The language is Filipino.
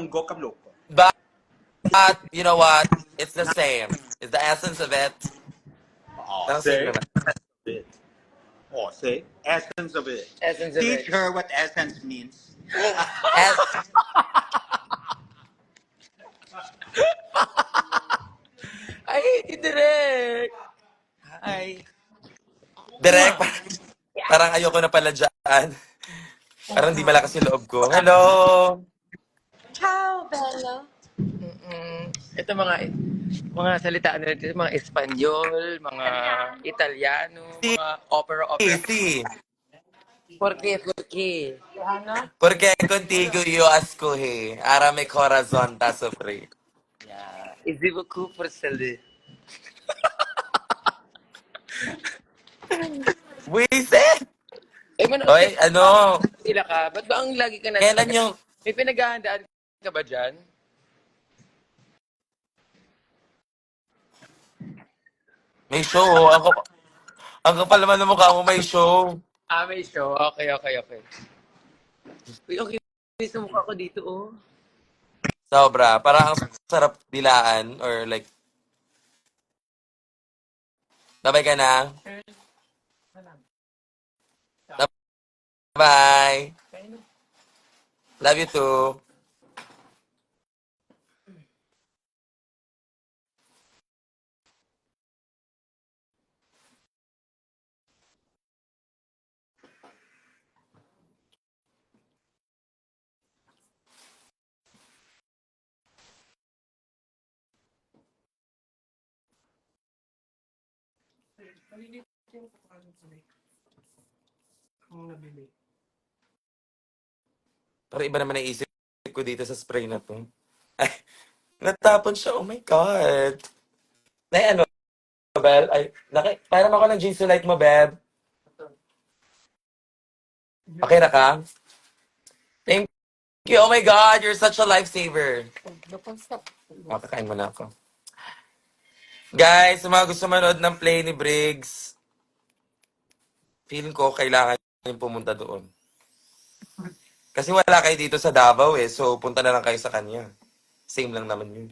IlonggoกับIlocos. But you know what? It's the same. It's the essence of it. Oh, Parang same say naman. it. Oh, say essence of it. Essence of Teach it. her what essence means. And, Ay, direct. Hi. direct, parang ayoko na pala dyan. Parang di malakas yung loob ko. Hello! Ciao, bello. Ito mga salita nila dito, mga Espanyol, mga Italiano, Si, mga opera. si. Por qué? Porque contigo yo escoge. Ahora mi corazón está sufrir. Yeah. Easy beaucoup por salir. Wisit! Eh, manood ka Oy, ano? sila ka. Ba't ba ang lagi ka nasa... Kailan yung... May pinaghahandaan ka ba dyan? May show. Ang kapal naman ng mukha mo may show. Ah, may show. Okay. Uy, okay. May sumukha ko dito, oh. Sobra. Parang ang sarap dilaan or like... Babay ka na. Bye. Love you too. Pero iba naman naisip ko dito sa spray na to. Ay, natapon siya. Oh my God. Nay, ano, Bel? Ay, parang ako ng jeans light mo, Beb. Okay na ka? Thank you. Oh my God, you're such a lifesaver. Makakain mo na ako. Guys, sa mga gusto manood ng play ni Briggs, feeling ko kailangan yung pumunta doon. Kasi wala kayo dito sa Davao eh, so punta na lang kayo sa kanya. Same lang naman yun.